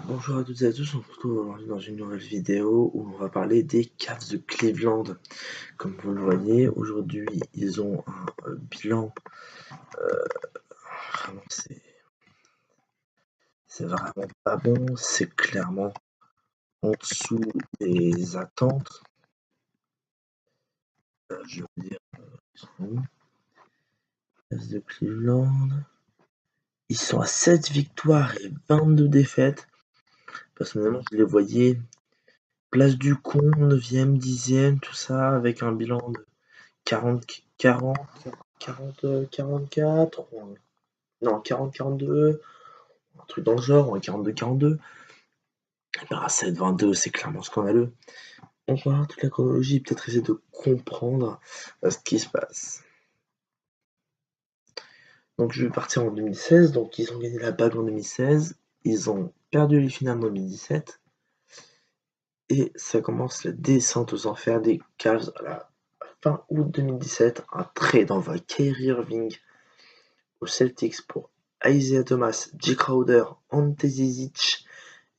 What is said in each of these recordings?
Bonjour à toutes et à tous, on se retrouve aujourd'hui dans une nouvelle vidéo où on va parler des Cavs de Cleveland. Comme vous le voyez, aujourd'hui ils ont un bilan, vraiment c'est vraiment pas bon, c'est clairement en dessous des attentes. Je veux dire, ils sont où? Cavs de Cleveland, ils sont à 7 victoires et 22 défaites. Personnellement, je les voyais place du con, 9e, 10e, tout ça, avec un bilan de 40, 44, non, 42, un truc dans le genre, 42. Et ben, à 7-22, c'est clairement scandaleux. On va voir toute la chronologie, peut-être essayer de comprendre ce qui se passe. Donc, je vais partir en 2016. Donc, ils ont gagné la bague en 2016. Ils ont perdu les finales en 2017. Et ça commence la descente aux enfers des Cavs à la fin août 2017. Un trade envoie Kyrie Irving aux Celtics pour Isaiah Thomas, Jay Crowder, Ante Zizic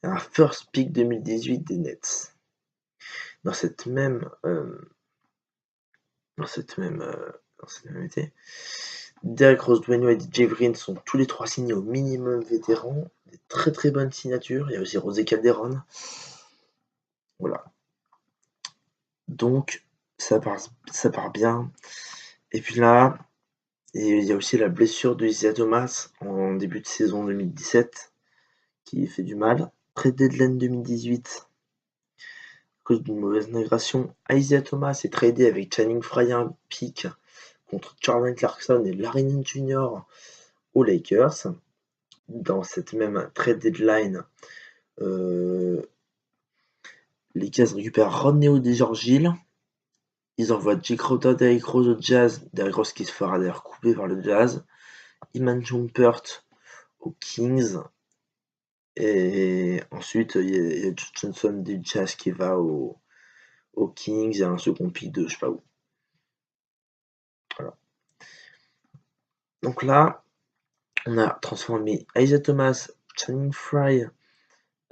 et un first pick 2018 des Nets. Dans cette même été, Derrick Rose, Dwayne Wade et Jay Green sont tous les trois signés au minimum vétéran. Des très très bonnes signatures. Il y a aussi Rosé Calderon. Voilà. Donc ça part bien. Et puis là, il y a aussi la blessure de Isaiah Thomas en début de saison 2017 qui fait du mal. Trade deadline 2018. À cause d'une mauvaise migration, Isaiah Thomas est tradé avec Channing Frye un pick contre Jordan Clarkson et Larry Nance Jr. aux Lakers. Dans cette même trade deadline, les Cavs récupèrent Rodney Hood et George Hill. Ils envoient Jay Crowder, Derrick Rose au Jazz. Derrick Rose qui se fera d'ailleurs couper par le Jazz. Iman Shumpert aux Kings. Et ensuite, il y a Johnson du Jazz qui va aux Kings. Il y a un second pick de je sais pas où. Voilà. Donc là, on a transformé Isaiah Thomas, Channing Frye,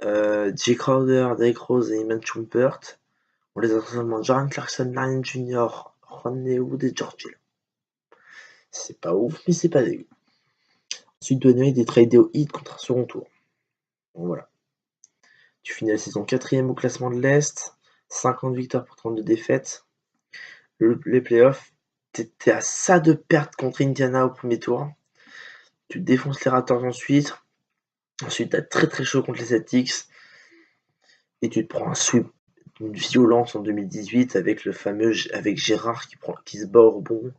Jay Crowder, Derrick Rose et Iman Shumpert. On les a transformés en Jordan Clarkson, Larry Nance Jr., Rodney Hood et George Hill. C'est pas ouf, mais c'est pas dégueu. Ensuite, Dwayne Wade est tradé au Heat contre un second tour. Bon, voilà. Tu finis la saison 4ème au classement de l'Est, 50 victoires pour 32 défaites. Les playoffs, t'étais à ça de perdre contre Indiana au premier tour. Tu défonces les Raptors ensuite. Ensuite, t'as très très chaud contre les Celtics. Et tu te prends un sweep d'une violence en 2018 avec le fameux avec Gérard qui se bat au rebond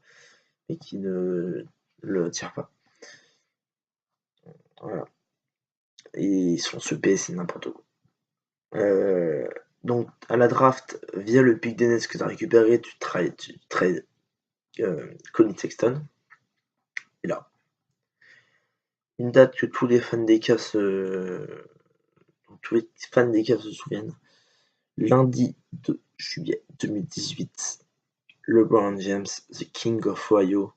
et qui ne le tire pas. Voilà. Et ils sont sweepés, c'est n'importe quoi. Donc à la draft, via le pick des Nets que tu as récupéré, tu trades Colin Sexton. Et là, une date que tous les fans des Cavs se souviennent. Lundi 2 juillet 2018, LeBron James, the King of Ohio,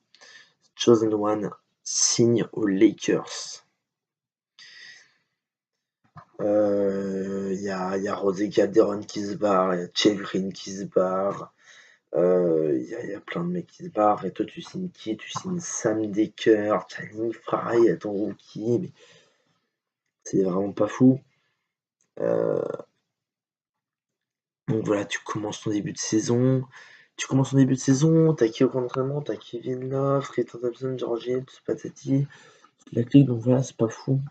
Chosen One, signe aux Lakers. Il y a Rosé Calderon qui se barre, il y a Jay Green qui se barre, il y a plein de mecs qui se barrent. Et toi, tu signes qui? Tu signes Sam Dekker, Channing Frye à ton rookie, mais c'est vraiment pas fou. Donc voilà, tu commences ton début de saison. T'as qui au camp d'entraînement? T'as Kevin Love, Tristan Thompson, George Hill, patati. La clique, donc voilà, c'est pas fou.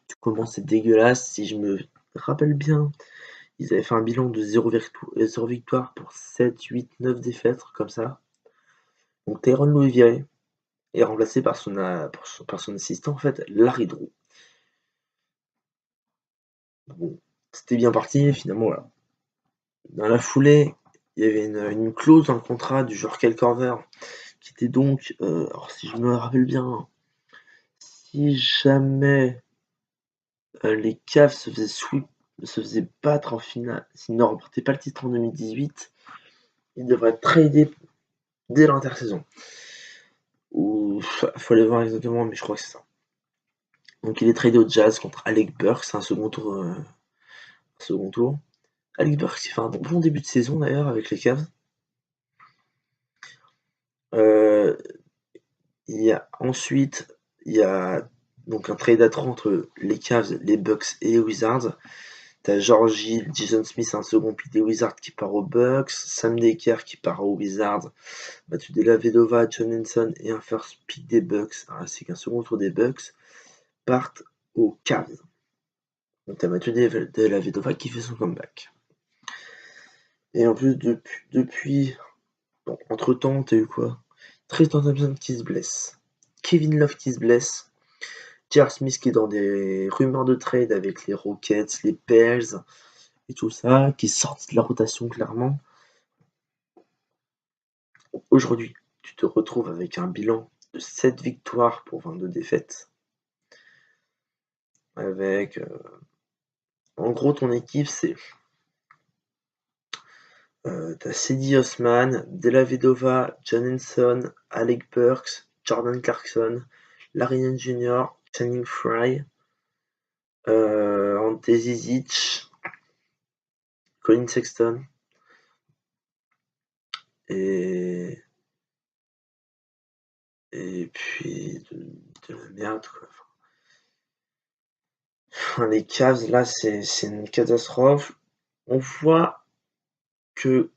Tu commences, c'est dégueulasse. Si je me rappelle bien, ils avaient fait un bilan de 0 victoire pour 7, 8, 9 défaites, comme ça. Donc Tyronn Lue est viré et remplacé par son assistant, en fait, Larry Drew. Bon, c'était bien parti, finalement, voilà. Dans la foulée, il y avait une clause dans le contrat du joueur Kyle Korver qui était donc, alors si je me rappelle bien, si jamais les Cavs se faisaient battre en finale, s'ils ne remportaient pas le titre en 2018, ils devraient être tradés dès l'intersaison. Ou faut aller voir exactement, mais je crois que c'est ça. Donc il est tradé au Jazz contre Alec Burks, c'est un second tour. Alec Burks qui fait un bon début de saison d'ailleurs avec les Cavs. Ensuite, il y a donc un trade à 3 entre les Cavs, les Bucks et les Wizards. T'as George Hill, Jason Smith, un second pick des Wizards qui part aux Bucks, Sam Dekker qui part aux Wizards, Mathieu Dellavedova, John Henson et un first pick des Bucks, ainsi qu'un second tour des Bucks, partent aux Cavs. Donc t'as Mathieu Dellavedova qui fait son comeback. Et en plus, depuis bon, entre-temps, t'as eu quoi? Tristan Thompson qui se blesse, Kevin Love qui se blesse, J.R. Smith qui est dans des rumeurs de trade avec les Rockets, les Bears et tout ça, qui sortent de la rotation clairement. Aujourd'hui, tu te retrouves avec un bilan de 7 victoires pour 22 défaites. Avec, en gros, ton équipe, c'est t'as Cedi Osman, Dellavedova, John Henson, Alec Burks, Jordan Clarkson, Larry Nance Jr., Channing Frye, Ante Zizic, Colin Sexton et puis de la merde quoi. Enfin, les Cavs là c'est une catastrophe. On voit que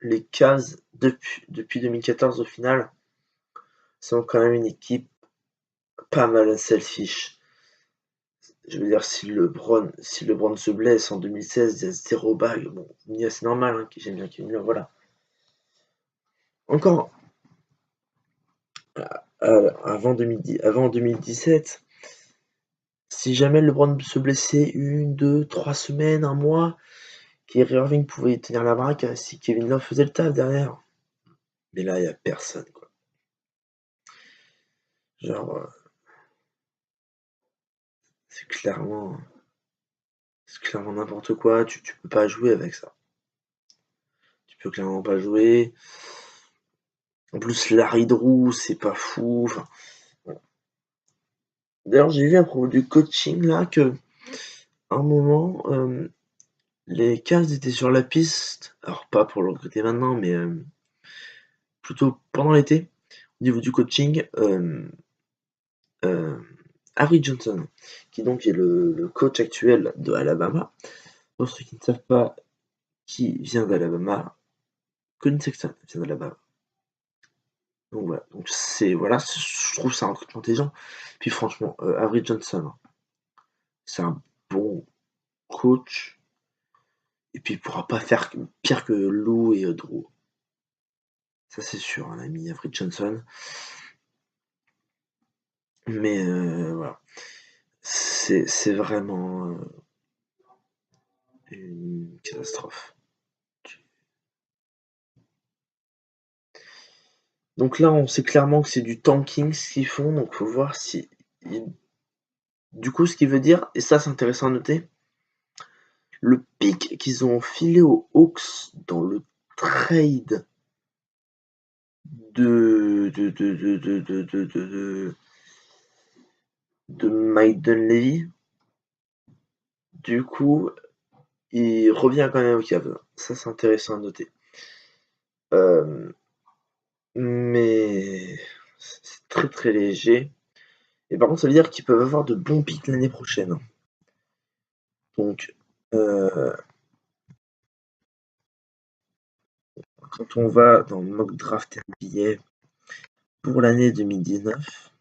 les Cavs depuis 2014 au final sont quand même une équipe pas mal selfish. Je veux dire si LeBron se blesse en 2016, il y a 0 bague. Bon, c'est normal hein, j'aime bien Kevin Love, voilà. Encore avant 2017, si jamais LeBron se blessait 1, 2, 3 semaines, un mois, Kyrie Irving pouvait tenir la baraque si Kevin Love faisait le taf derrière. Mais là, il n'y a personne, quoi. Genre, c'est clairement n'importe quoi. Tu peux pas jouer avec ça. Tu peux clairement pas jouer. En plus, Larry Drew, c'est pas fou. Enfin, bon. D'ailleurs, j'ai vu à propos du coaching là que, à un moment, les Cavs étaient sur la piste. Alors pas pour le recruter maintenant, mais plutôt pendant l'été. Au niveau du coaching, Harry Johnson, qui donc est le coach actuel de Alabama. Pour ceux qui ne savent pas qui vient d'Alabama, Colin Sexton vient d'Alabama. Donc voilà, je trouve ça un recrutement intelligent. Puis franchement, Harry Johnson, c'est un bon coach. Et puis il pourra pas faire pire que Lou et Drew. Ça c'est sûr, un ami Harry Johnson. Mais voilà. C'est vraiment une catastrophe. Donc là, on sait clairement que c'est du tanking ce qu'ils font, donc faut voir si. Du coup, ce qui veut dire, et ça c'est intéressant à noter, le pic qu'ils ont filé aux Hawks dans le trade de Mike Dunleavy, du coup, il revient quand même au Cavs. Ça c'est intéressant à noter. Mais c'est très très léger. Et par contre, ça veut dire qu'ils peuvent avoir de bons pics l'année prochaine. Donc, quand on va dans le mock draft NBA pour l'année 2019,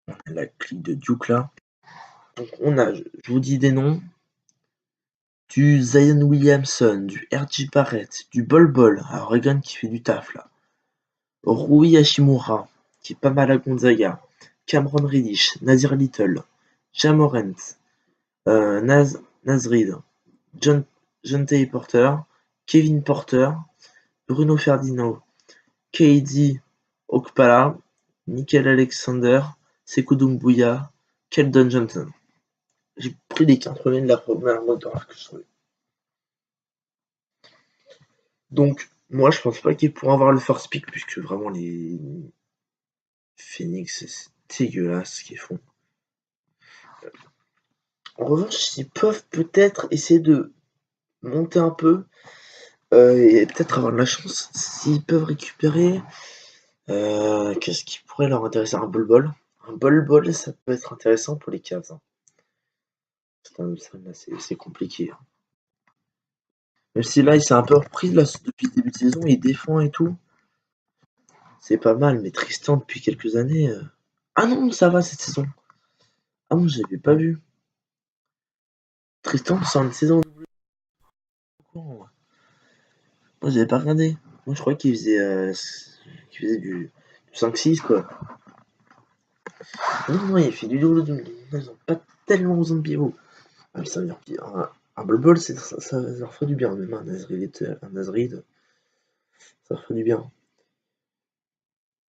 on a la clique de Duke là. Donc on a, je vous dis des noms, du Zion Williamson, du R.J. Barrett, du Bol Bol à Oregon qui fait du taf là, Rui Hashimura qui est pas mal à Gonzaga, Cameron Reddish, Nazir Little, Ja Morant, Naz Reid, John T. Porter, Kevin Porter, Bruno Ferdinand, KD Okpala, Nickel Alexander, Sekou Doumbouya, Keldon Johnson. J'ai pris les 15 premiers de la première mock draft que je trouvais. Donc, moi, je pense pas qu'ils pourront avoir le first pick, puisque vraiment, les Phoenix, dégueulasse ce qu'ils font. En revanche, ils peuvent peut-être essayer de monter un peu et peut-être avoir de la chance s'ils peuvent récupérer. Qu'est-ce qui pourrait leur intéresser? Un bol-bol. Un bol-bol, ça peut être intéressant pour les Cavs, hein. C'est compliqué, hein. Même si là, il s'est un peu repris là, depuis le début de saison, il défend et tout. C'est pas mal, mais Tristan, depuis quelques années. Ah non, ça va cette saison. Ah non, je l'avais pas vu. Tristan sort une saison double. Moi, j'avais pas regardé. Moi, je croyais qu'il faisait du 5-6, quoi. Non, non, il fait du double double. Ils ont pas tellement besoin de pivot. Ah, mais ça veut dire un bol bol, ça leur ferait du bien. Même un Nazrid, ça leur ferait du bien.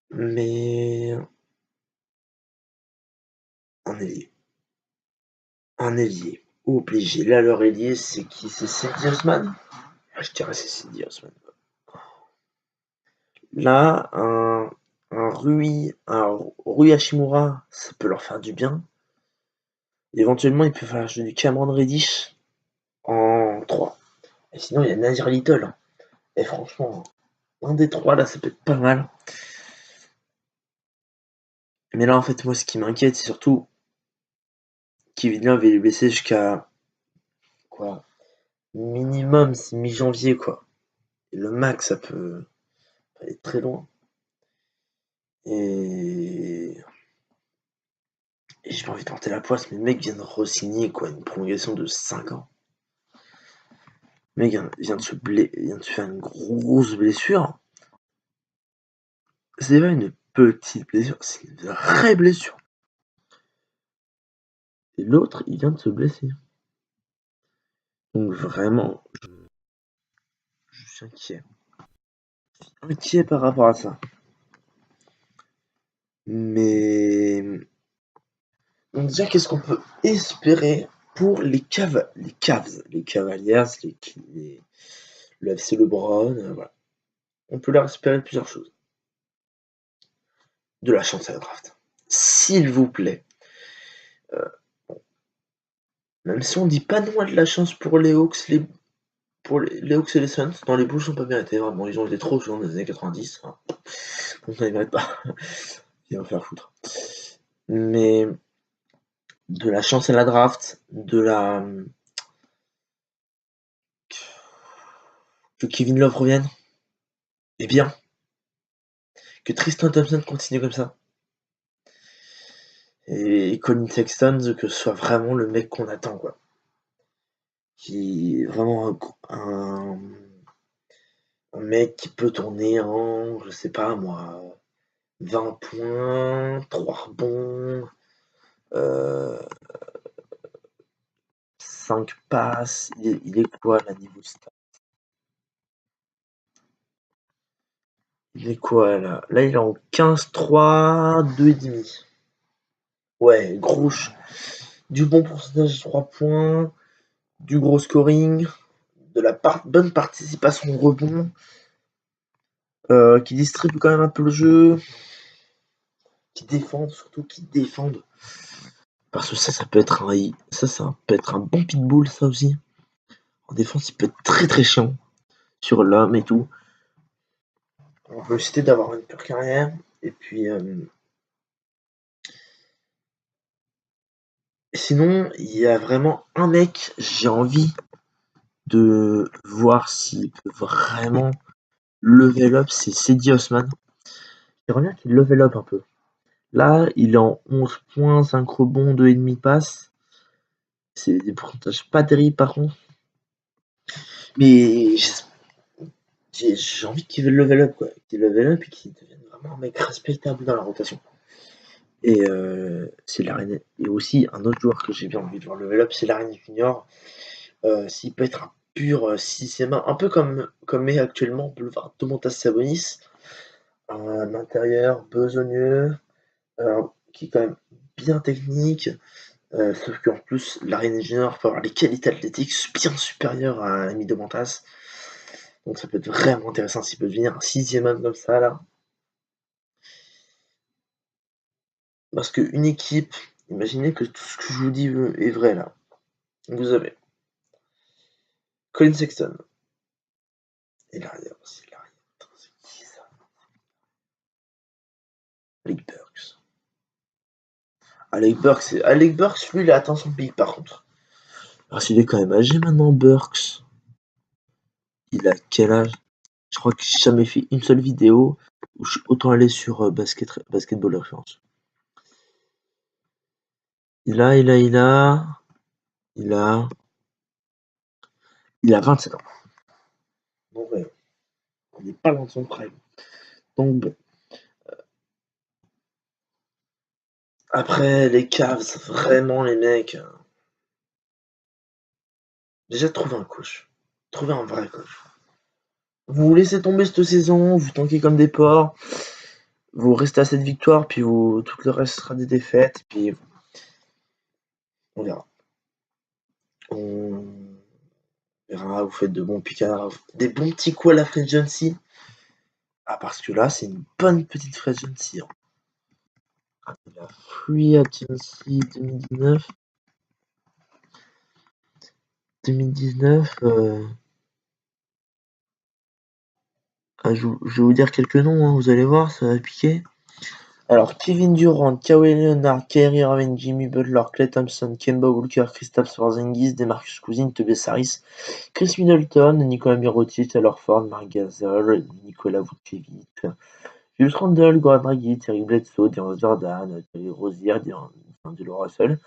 Mais un ailier. Un ailier. Obligé. Là, leur ailier, c'est qui? C'est Cedi Osman? Ah, je dirais c'est Cedi Osman. Là, un Rui Hachimura, ça peut leur faire du bien. Éventuellement, il peut faire jouer du Cameron Reddish en 3. Et sinon, il y a Nazir Little. Et franchement, un des trois, là, ça peut être pas mal. Mais là, en fait, moi, ce qui m'inquiète, c'est surtout Kevin Love est blessé jusqu'à quoi? Minimum, c'est mi-janvier, quoi. Et le max, ça peut aller très loin. Et j'ai pas envie de porter la poisse, mais le mec vient de re-signer, quoi, une prolongation de 5 ans. Le mec vient de se faire une grosse blessure. C'est pas une petite blessure, c'est une vraie blessure. Et l'autre, il vient de se blesser. Donc vraiment, je suis inquiet. Inquiet par rapport à ça. Mais donc déjà, qu'est-ce qu'on peut espérer pour les Cavs, les Cavaliers, le FC LeBron, voilà. On peut leur espérer plusieurs choses. De la chance à la draft. S'il vous plaît. Même si on dit pas non à de la chance pour les Hawks, les Hawks et les Suns, dans les Bulls, ils ont pas bien été, vraiment. Ils ont été trop joueurs dans les années 90. Hein. Donc ça, ils méritent pas. Ils vont faire foutre. Mais de la chance à la draft, que Kevin Love revienne, et bien. Que Tristan Thompson continue comme ça. Et Colin Sexton, que ce soit vraiment le mec qu'on attend, quoi. Qui est vraiment un mec qui peut tourner en, je sais pas moi, 20 points, 3 rebonds, 5 passes. Il est quoi là niveau stat? Il est quoi là? Là il est en 15-3, 2,5. Ouais, gros. Du bon pourcentage de 3 points, du gros scoring, de la bonne participation au rebond, qui distribue quand même un peu le jeu, qui défendent, surtout qui défendent. Parce que ça peut être ça peut être un bon pitbull, ça aussi. En défense, il peut être très très chiant sur l'homme et tout. On peut citer d'avoir une pure carrière. Et puis, sinon, il y a vraiment un mec, j'ai envie de voir s'il peut vraiment level up, c'est Cedi Osman. J'aimerais bien qu'il level up un peu. Là, il est en 11 points, 5 rebonds, 2,5 passes. C'est des pourcentages pas terribles par contre. Mais j'ai envie qu'il level up, quoi. Qu'il level up et qu'il devienne vraiment un mec respectable dans la rotation. Et c'est l'arène. Et aussi, un autre joueur que j'ai bien envie de voir level up, c'est l'arène junior. S'il peut être un pur 6 un peu comme est actuellement, on peut le voir Domantas Sabonis, un intérieur besogneux, qui est quand même bien technique, sauf qu'en plus, l'arène junior peut avoir les qualités athlétiques bien supérieures à l'ami Domantas. Donc ça peut être vraiment intéressant s'il peut devenir un 6e homme comme ça là. Parce qu'une équipe, imaginez que tout ce que je vous dis est vrai là. Vous avez Colin Sexton. Et l'arrière aussi, l'arrière. Attends, c'est qui ça? Alec Burks. Alec Burks, lui, il a atteint son pic par contre. Alors s'il est quand même âgé maintenant, Burks. Il a quel âge? Je crois que j'ai jamais fait une seule vidéo où je suis autant allé sur Basketball Reference. Il a 27 ans. Donc ouais, on n'est pas dans son prime. Donc bon. Après, les Cavs, vraiment les mecs. Déjà trouver un coach. Trouver un vrai coach. Vous laissez tomber cette saison, vous tankez comme des porcs, vous restez à cette victoire, puis tout le reste sera des défaites, puis on verra. On verra, vous faites de bons picards, des bons petits coups à la free agency. Ah, parce que là, c'est une bonne petite free agency. La free agency 2019. 2019, je vais vous dire quelques noms, hein, vous allez voir, ça va piquer. Alors, Kevin Durant, Kawhi Leonard, Kyrie Irving, Jimmy Butler, Klay Thompson, Kemba Walker, Kristaps Porzingis, DeMarcus Cousins, Tobias Harris, Chris Middleton, Nicolas Mirotic, Taylor Ford, Marc Gasol, Nikola Vucevic, Julius Randle, Goran Dragic, Eric Bledsoe, DeAndre Jordan, Terry Rozier, D'Angelo Russell,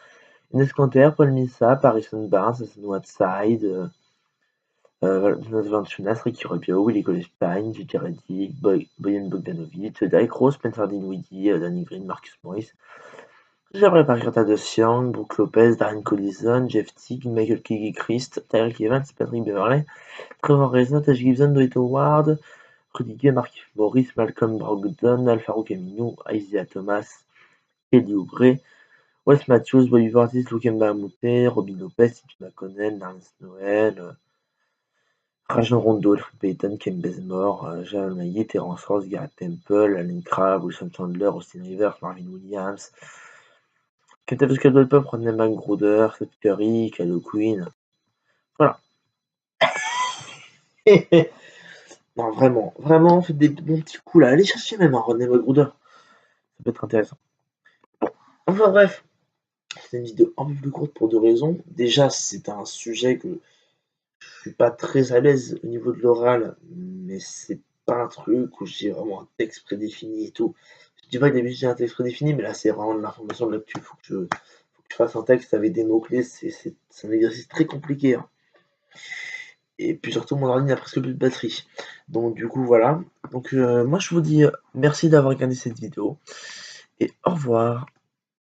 Enes Kanter, Paul Millsap, Harrison Barnes, Hassan Whiteside, Jonas Valanciunas, Ricky Rubio, Willie Cauley-Stein, J.J. Redick, Bojan Bogdanovic, Derrick Rose, Spencer Dinwiddie, Danny Green, Marcus Morris, Jabari Parker, Young, Brook Lopez, Darren Collison, Jeff Teague, Michael Kidd-Gilchrist, Tyreek Evans, Patrick Beverley, Trevor Ariza, Taj Gibson, Dwight Howard, Rudy Gay, Markieff Morris, Malcolm Brogdon, Al-Farouq Aminu, Isaiah Thomas, Kelly Oubre, Wes Matthews, Bobby Portis, Lukemba Mute, Robin Lopez, T.J. McConnell, Nerlens Noel, Rajon Rondo, Alfred Payton, Ken Bazemore, Jamal Maillet, Terrence Ross, Garrett Temple, Allen Crabbe, Wilson Chandler, Austin Rivers, Marvin Williams, Kentavious Caldwell-Pope, Rodney McGruder, Seth Curry, Kylo Quinn. Voilà. Non, vraiment, vraiment, faites des bons petits coups là. Allez chercher même un Rodney McGruder. Ça peut être intéressant. Enfin bref, c'est une vidéo un peu plus courte pour deux raisons. Déjà, c'est un sujet que je suis pas très à l'aise au niveau de l'oral, mais c'est pas un truc où j'ai vraiment un texte prédéfini et tout. Je dis pas que d'habitude j'ai un texte prédéfini, mais là c'est vraiment de l'information de l'actu. Faut que je fasse un texte avec des mots-clés, c'est un exercice très compliqué, hein. Et puis surtout mon ordi n'a presque plus de batterie. Donc du coup voilà. Donc moi je vous dis merci d'avoir regardé cette vidéo et au revoir.